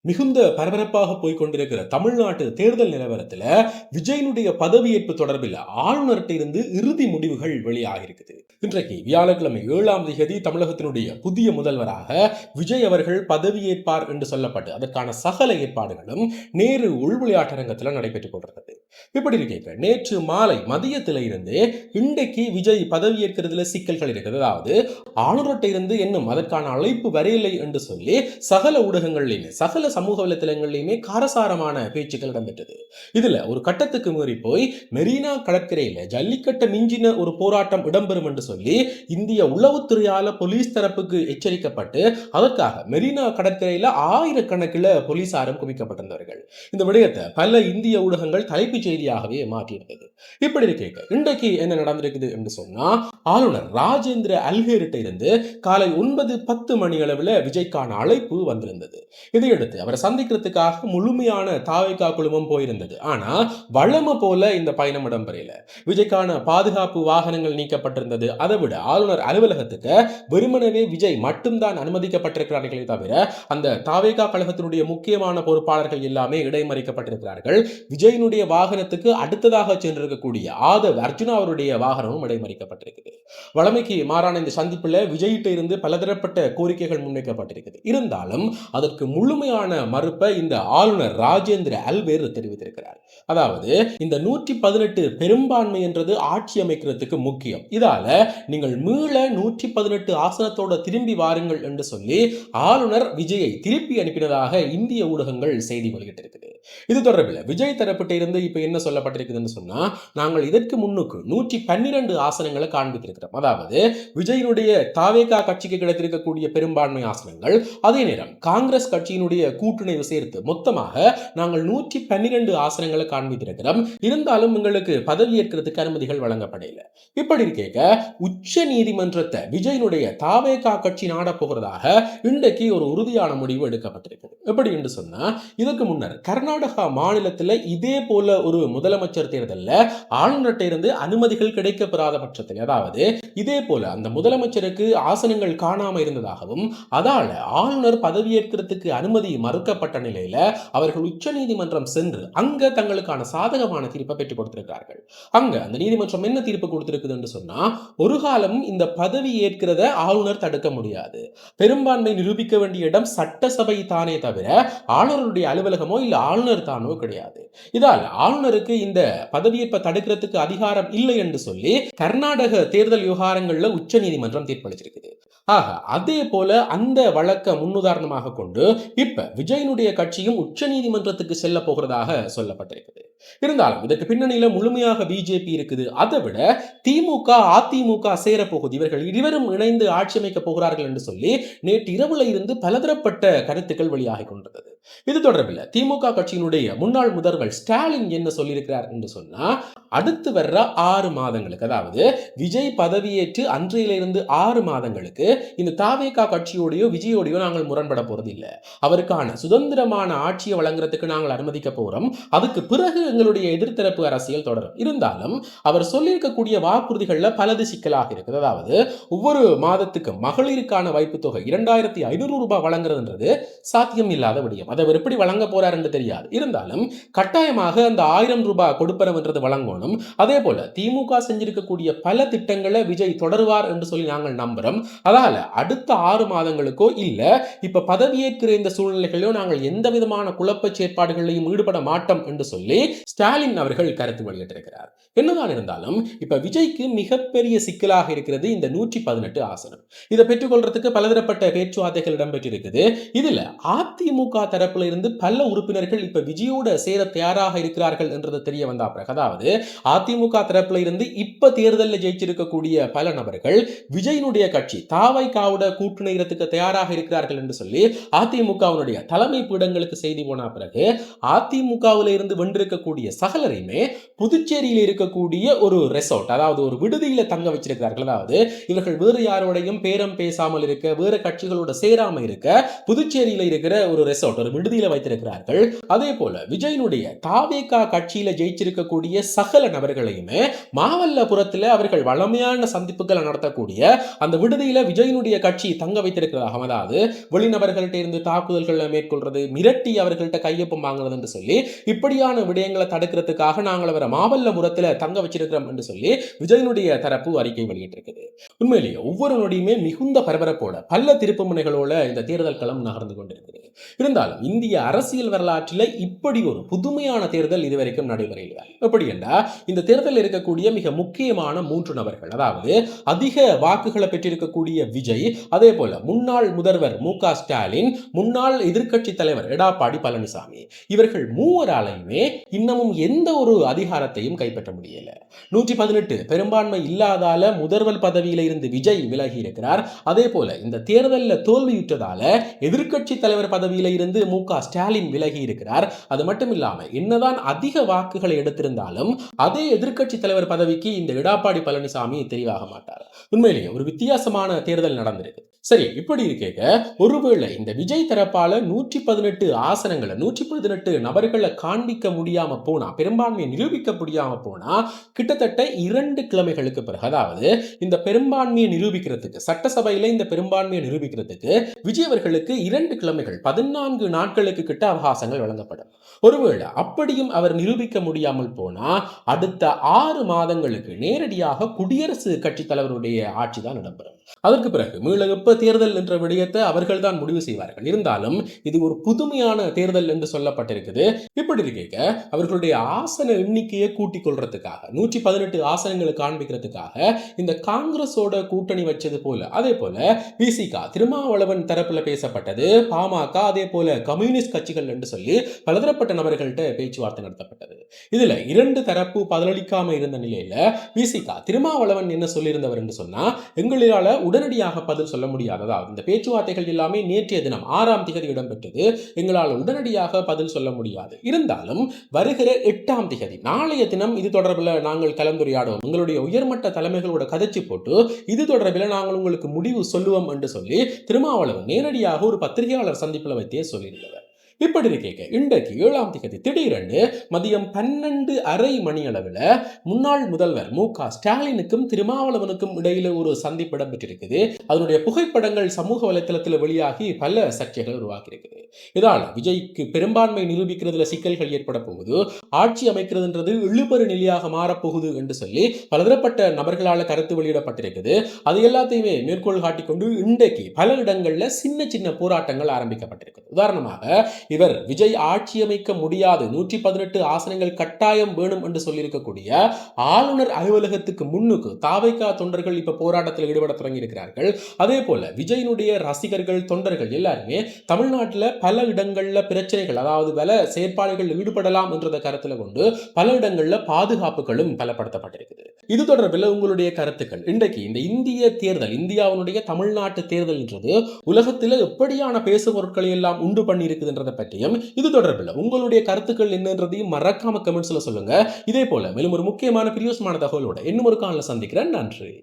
மிகுந்த பரபரப்பாக போய்கொண்டிருக்கிற தமிழ்நாட்டு தேர்தல் நிலவரத்துல விஜயனுடைய பதவியேற்பு தொடர்பில் ஆளுநர்கிட்ட இருந்து இறுதி முடிவுகள் வெளியாகிருக்குது. இன்றைக்கு வியாழக்கிழமை 7ஆம் தேதி தமிழகத்தினுடைய புதிய முதல்வராக விஜய் அவர்கள் பதவியேற்பார் என்று சொல்லப்பட்டு அதற்கான சகல ஏற்பாடுகளும் நேரு உள்விளையாட்டரங்கத்தில் நடைபெற்றுக் கொண்டிருக்கிறது. இப்படி இருக்க நேற்று மாலை மதியத்தில இருந்து இன்றைக்கு விஜய் பதவியேற்கிறதுல சிக்கல்கள் இருக்கிறது. அதாவது ஆளுநர்கிட்ட இருந்து இன்னும் அதற்கான அழைப்பு வரையில்லை என்று சொல்லி சகல ஊடகங்களிலுமே சகல சமூக வலைத்தளங்களிலுமே காரசாரமான பேச்சுக்கள் இடம்பெற்றது. இதுல ஒரு கட்டத்துக்கு மீறி போய் மெரினா கடற்கரையில ஜல்லிக்கட்டை மிஞ்சின ஒரு போராட்டம் இடம்பெறும் என்று சொல்லி இந்திய உளவுத்துறையால போலீஸ் தரப்புக்கு எச்சரிக்கப்பட்டு அதற்காக மெரினா கடற்கரையில ஆயிரக்கணக்கில் போலீசாரும் குவிக்கப்பட்டிருந்தவர்கள். இந்த விடயத்தை பல இந்திய ஊடகங்கள் தலைப்புச் செய்தியாகவே மாற்றியிருந்தது. இப்படி இருக்க இன்றைக்கு என்ன நடந்திருக்குது என்று சொன்னா, ஆளுநர் ராஜேந்திர அல்ஹேரிட்ட இருந்து காலை 9:10 மணி அளவில் விஜய்க்கான அழைப்பு வந்திருந்தது. இதையடுத்து அவரை சந்திக்கிறதுக்காக முழுமையான தாவேகா குழுமம் போயிருந்தது. ஆனா வழமை போல இந்த பயணம் இடம்பெறல. விஜய்க்கான பாதுகாப்பு வாகனங்கள் நீக்கப்பட்டிருந்தது. அதை விட ஆளுநர் அலுவலகத்துக்கு வெறுமனவே விஜய் மட்டும்தான் அனுமதிக்கப்பட்டிருக்கிறார்களே தவிர அந்த தாவேகா கழகத்தினுடைய முக்கியமான பொறுப்பாளர்கள் எல்லாமே இடைமறிக்கப்பட்டிருக்கிறார்கள். விஜயினுடைய வாகனத்துக்கு அடுத்ததாக சென்றிருக்கக்கூடிய ஆதவ் அர்ஜுனா அவருடைய வாகனமும் இடைமறிக்கப்பட்டிருக்கிறது. வழமைக்கு மாறான இந்த சந்திப்பில் விஜயிட்ட இருந்து பலதரப்பட்ட கோரிக்கைகள் முன்வைக்கப்பட்டிருக்கிறது. இருந்தாலும் அதற்கு முழுமையான மறுப்பை இந்த ஆளுநர் ராஜேந்திர அல்வேர் தெரிவித்திருக்கிறார். அதாவது இந்த 118 பெரும்பான்மை என்றது ஆட்சி அமைக்கிறதுக்கு முக்கியம். இதால நீங்கள் மீள 118 ஆசனத்தோட திரும்பி வாருங்கள் என்று சொல்லி ஆளுநர் விஜயை திருப்பி அனுப்பினதாக இந்திய ஊடகங்கள் செய்தி வெளியிட்டிருக்கிறது. இது தொடர்பில் விஜய் தரப்பிட்ட இருந்து இப்ப என்ன சொல்லப்பட்டிருக்குதுன்னு சொன்னா, நாங்கள் இதற்கு முன்னுக்கு 112 ஆசனங்களை காண்பித்திருக்கிறோம். அதாவது விஜயினுடைய தாவேகா கட்சிக்கு கிடைத்திருக்கக்கூடிய பெரும்பான்மை ஆசனங்கள், அதே நேரம் காங்கிரஸ் கட்சியினுடைய கூட்டணியை சேர்த்து மொத்தமாக நாங்கள் 112 ஆசனங்களை காண்பித்திருக்கிறோம். இருந்தாலும் உங்களுக்கு பதவியேற்கிறதுக்கு அனுமதிகள் வழங்கப்படல. இப்படி இருக்க உச்ச நீதிமன்றத்தை விஜயினுடைய தாவேகா கட்சி நாட போகிறதாக இன்றைக்கு ஒரு உறுதியான முடிவு எடுக்கப்பட்டிருக்கிறது. எப்படி என்று சொன்னா, இதற்கு முன்னர் கர்நாடகா மாநிலத்தில் இதே போல ஒரு முதலமைச்சர் தேர்தலில் ஆளுநர்கிட்ட இருந்து அனுமதிகள் கிடைக்கப்பெறாத பட்சத்தில், அதாவது இதே போல அந்த முதலமைச்சருக்கு ஆசனங்கள் காணாம இருந்ததாகவும் அதால ஆளுநர் பதவியேற்கிறதுக்கு அனுமதி மறுக்கப்பட்ட நிலையில அவர்கள் உச்ச நீதிமன்றம் சென்று அங்க தங்களுக்கான சாதகமான தீர்ப்பை பெற்றுக் கொடுத்திருக்கிறார்கள். அங்க அந்த நீதிமன்றம் என்ன தீர்ப்பு கொடுத்திருக்குது என்று சொன்னா, ஒரு காலம் இந்த பதவி ஏற்கிறத ஆளுநர் தடுக்க முடியாது. பெரும்பான்மை நிரூபிக்க வேண்டிய இடம் சட்டசபை தானே தவிர ஆளுநருடைய அலுவலகமோ இல்ல ஆளுநர் தானோ கிடையாது. இதால் ஆளுநருக்கு இந்த பதவியேற்பை தடுக்கிறதுக்கு அதிகாரம் இல்லை என்று சொல்லி கர்நாடக தேர்தல் விவகாரங்கள்ல உச்ச நீதிமன்றம் தீர்ப்பளிச்சிருக்குது. ஆக அதே போல அந்த வழக்க முன்னுதாரணமாக கொண்டு இப்ப விஜயனுடைய கட்சியும் உச்ச நீதிமன்றத்துக்கு செல்ல போகிறதாக சொல்லப்பட்டிருக்குது. இருந்தாலும் இதற்கு பின்னணியில முழுமையாக பிஜேபி இருக்குது. அதை விட திமுக அதிமுக சேரப்போகுது, இவர்கள் இருவரும் இணைந்து ஆட்சி அமைக்க போகிறார்கள் என்று சொல்லி நேற்று இரவுல இருந்து பலதரப்பட்ட கருத்துக்கள் வெளியாகி கொண்டிருந்தது. இது தொடர்பில் திமுக கட்சியினுடைய முன்னாள் முதல்வர் ஸ்டாலின் என்ன சொல்லியிருக்கிறார் என்று சொன்னா, அடுத்து வர்ற 6 மாதங்களுக்கு, அதாவது விஜய் பதவியேற்று அன்றையிலிருந்து 6 மாதங்களுக்கு இந்த தாவேகா கட்சியோடையோ விஜயோடையோ நாங்கள் முரண்பட போறது இல்லை. அவருக்கான சுதந்திரமான ஆட்சியை வழங்குறதுக்கு நாங்கள் அனுமதிக்க போறோம். அதுக்கு பிறகு எங்களுடைய எதிர்த்தரப்பு அரசியல் தொடரும். இருந்தாலும் அவர் சொல்லியிருக்கக்கூடிய வாக்குறுதிகள்ல பலது சிக்கலாக இருக்குது. அதாவது ஒவ்வொரு மாதத்துக்கு மகளிருக்கான வைப்பு தொகை 2500 ரூபாய் வழங்குறதுன்றது சாத்தியம் இல்லாத விடயம். அதை அவர் எப்படி வழங்க போறார் என்று தெரியாது. இருந்தாலும் கட்டாயமாக அந்த 1000 ரூபாய் கொடுப்பனவுன்றது வழங்கணும். அதே போல திமுக செஞ்சிருக்கக்கூடிய பல திட்டங்களை விஜய் தொடருவார் என்று சொல்லி நாங்கள் நம்புறோம். அதால அடுத்த 6 மாதங்களுக்கோ இல்ல இப்ப பதவியேற்கிற இந்த சூழ்நிலைகளிலோ நாங்கள் எந்த விதமான குழப்ப செயற்பாடுகளையும் ஈடுபட மாட்டோம் என்று சொல்லி ஸ்டாலின் அவர்கள் கருத்து வெளியிட்டிருக்கிறார். என்னதான் இருந்தாலும் இப்ப விஜய்க்கு மிகப்பெரிய சிக்கலாக இருக்கிறது இந்த 118 ஆசனம். இதை பெற்றுக்கொள்றதுக்கு பலதரப்பட்ட பேச்சுவார்த்தைகள் இடம்பெற்றிருக்குது. இதுல அதிமுக தரப்புல இருந்து பல உறுப்பினர்கள் இப்ப விஜயோட சேர தயாராக இருக்கிறார்கள் என்றது தெரிய வந்த பிறகு, அதாவது அதிமுக தரப்புல இருந்து இப்ப தேர்தலில் ஜெயிச்சிருக்கக்கூடிய பல நபர்கள் விஜயினுடைய கட்சி தாவைக்காவோட கூட்டணிக்கு தயாராக இருக்கிறார்கள் என்று சொல்லி அதிமுகவுடைய தலைமை பீடங்களுக்கு செய்தி போன பிறகு அதிமுகவில் இருந்து வென்றிருக்கக்கூடிய சகலரையுமே புதுச்சேரியில் இருக்கக்கூடிய ஒரு ரெசார்ட், அதாவது ஒரு விடுதியில தங்க வச்சிருக்கிறார்கள். அதாவது இவர்கள் வேறு யாரோடையும் பேரம் பேசாமல் இருக்க, வேறு கட்சிகளோட சேராம இருக்க புதுச்சேரியில் இருக்கிற ஒரு ரெசார்ட், ஒரு விடுதியில வைத்திருக்கிறார்கள். அதே போல விஜயனுடைய தாவேகா கட்சியில ஜெயிச்சிருக்கக்கூடிய சகல நபர்களையுமே மாமல்லபுரத்தில் அவர்கள் வளமையான சந்திப்புகளை நடத்தக்கூடிய அந்த விடுதியில விஜயனுடைய கட்சி தங்க வைத்திருக்கிறதாக, அதாவது வெளிநபர்கள்ட்ட இருந்து தாக்குதல்களை மேற்கொள்றது, மிரட்டி அவர்கள்ட்ட கையொப்பம் வாங்குறது என்று சொல்லி இப்படியான விடயங்களை தடுக்கிறதுக்காக நாங்கள் அவரை மாமல்லபுரத்தில் தங்க வச்சிருக்கிறோம் என்று சொல்லி விஜயனுடைய தரப்பு அறிக்கை வெளியிட்டிருக்குது. உண்மையிலேயே ஒவ்வொரு நொடியுமே மிகுந்த பரபரப்போட பல திருப்பு முனைகளோட இந்த தேர்தல் களம் நகர்ந்து கொண்டிருக்கிறது. இருந்தாலும் இந்திய அரசியல் வரலாற்றில் இப்படி ஒரு புதுமையான தேர்தல் இதுவரைக்கும் நடைபெறவில்லை. எப்படி என்றால், இந்த தேர்தலில் இருக்கக்கூடிய மிக முக்கியமான 3 நபர்கள், அதாவது அதிக வாக்குகளை பெற்றிருக்கக்கூடிய விஜய், அதே போல முன்னாள் முதல்வர் மு.க. ஸ்டாலின், முன்னாள் எதிர்க்கட்சி தலைவர் எடப்பாடி பழனிசாமி, இவர்கள் மூவராலையுமே இன்னமும் எந்த ஒரு அதிகாரத்தையும் கைப்பற்ற முடியல. 118 பெரும்பான்மை இல்லாதால முதல்வர் பதவியில இருந்து விஜய் விலகி இருக்கிறார். அதே போல இந்த தேர்தலில் தோல்வியுற்றதால எதிர்க்கட்சி தலைவர் பதவியில இருந்து மு.க. ஸ்டாலின் விலகி இருக்கிறார். அது மட்டும் இல்லாம என்னதான் அதிக வாக்குகளை எடுத்திருந்தாலும் அதே எதிர்க்கட்சி தலைவர் பதவிக்கு இந்த எடப்பாடி பழனிசாமி தெரிவாக மாட்டார். உண்மையிலேயே ஒரு வித்தியாசமான தேர்தல் நடந்திருக்கு. சரி, இப்படி இருக்க ஒருவேளை இந்த விஜய் தரப்பால 118 ஆசனங்களை 118 நபர்களை காண்பிக்க முடியாம போனா, பெரும்பான்மையை நிரூபிக்க முடியாம போனா, கிட்டத்தட்ட 2 கிழமைகளுக்கு பிறகு, அதாவது இந்த பெரும்பான்மையை நிரூபிக்கிறதுக்கு, சட்டசபையில இந்த பெரும்பான்மையை நிரூபிக்கிறதுக்கு விஜய் அவர்களுக்கு 2 கிழமைகள் 14 நாட்களுக்கு கிட்ட அவகாசங்கள் வழங்கப்படும். ஒருவேளை அப்படியும் அவர் நிரூபிக்க முடியாமல் போனா அடுத்த 6 மாதங்களுக்கு நேரடியாக குடியரசு கட்சி தலைவருடைய ஆட்சி தான் இடம்பெறும். அதற்கு பிறகு மீள தேர்தல் என்ற விடயத்தை அவர்கள் தான் முடிவு செய்வார்கள். இருந்தாலும் இது ஒரு புதுமையான தேர்தல் என்று சொல்லப்பட்டிருக்குது. இப்படி இருக்க அவர்களுடைய ஆசன எண்ணிக்கையை கூட்டிக் கொள்றதுக்காக 118 ஆசனங்களை காண்பிக்கிறதுக்காக இந்த காங்கிரஸோட கூட்டணி வச்சது போல, அதே போல விசிக திருமாவளவன் தரப்புல பேசப்பட்டது, பாமக, அதே போல கம்யூனிஸ்ட் கட்சிகள் என்று சொல்லி பலதரப்பட்ட நபர்கள்ட்ட பேச்சுவார்த்தை நடத்தப்பட்டது. இதுல 2 தரப்பு பதிலளிக்காம இருந்த நிலையில விசிக திருமாவளவன் என்ன சொல்லியிருந்தவர் என்று சொன்னா, எங்களால உடனடியாக பதில் சொல்ல முடியாது. அதாவது இந்த பேச்சுவார்த்தைகள் எல்லாமே நேற்றைய தினம் 6ஆம் தேதி இடம்பெற்றது. எங்களால் உடனடியாக பதில் சொல்ல முடியாது. இருந்தாலும் வருகிற 8ஆம் தேதி நாளைய தினம் இது தொடர்பில் நாங்கள் கலந்துரையாடுவோம், உங்களுடைய உயர்மட்ட தலைமைகளோட கதைச்சு போட்டு இது தொடர்பில் நாங்கள் உங்களுக்கு முடிவு சொல்லுவோம் என்று சொல்லி திருமாவளவன் நேரடியாக ஒரு பத்திரிகையாளர் சந்திப்பில் வைத்தே சொல்லியிருந்தவர். இப்படி இருக்க இன்றைக்கு 7ஆம் தேதி திடீரென்று மதியம் 12:30 மணி அளவில் முன்னாள் முதல்வர் மு.க. ஸ்டாலினுக்கும் திருமாவளவனுக்கும் இடையில ஒரு சந்திப்பு இடம்பெற்றிருக்குது. அதனுடைய புகைப்படங்கள் சமூக வலைத்தளத்தில் வெளியாகி பல சர்ச்சைகள் உருவாக்கி இருக்குது. இதால் விஜய்க்கு பெரும்பான்மை நிரூபிக்கிறதுல சிக்கல்கள் ஏற்பட போகுது, ஆட்சி அமைக்கிறதுன்றது இழுபறி நிலையாக மாறப்போகுது என்று சொல்லி பலதரப்பட்ட நபர்களால் கருத்து வெளியிடப்பட்டிருக்குது. அது எல்லாத்தையுமே மேற்கோள் காட்டிக்கொண்டு இன்றைக்கு பல இடங்கள்ல சின்ன சின்ன போராட்டங்கள் ஆரம்பிக்கப்பட்டிருக்கு. உதாரணமாக இவர் விஜய் ஆட்சி அமைக்க முடியாது, 118 ஆசனங்கள் கட்டாயம் வேணும் என்று சொல்லியிருக்கக்கூடிய ஆளுநர் அலுவலகத்துக்கு முன்னுக்கு தாவேகா தொண்டர்கள் இப்ப போராட்டத்தில் ஈடுபட தொடங்கி இருக்கிறார்கள். அதே போல விஜயினுடைய ரசிகர்கள், தொண்டர்கள் எல்லாருமே தமிழ்நாட்டில் பல இடங்கள்ல பிரச்சனைகள், அதாவது பல செயற்பாடுகள் ஈடுபடலாம் என்றதை கருத்தில் கொண்டு பல இடங்கள்ல பாதுகாப்புகளும் பலப்படுத்தப்பட்டிருக்குது. இது தொடர்பில் உங்களுடைய கருத்துக்கள். இன்றைக்கு இந்த இந்திய தேர்தல், இந்தியாவுடைய தமிழ்நாட்டு தேர்தல் என்றது உலகத்தில் எப்படியான பேசு பொருட்களை எல்லாம் உண்டு பண்ணி இருக்குதுன்றதை பற்றியும், இது தொடர்பில் உங்களுடைய கருத்துக்கள் என்னன்றதையும் மறக்காம கமெண்ட்ஸ்ல சொல்லுங்க. இதே போல மேலும் ஒரு முக்கியமான பிரியோசமான தகவலோட இன்னும் ஒரு காணொளியில் சந்திக்கிறேன். நன்றி.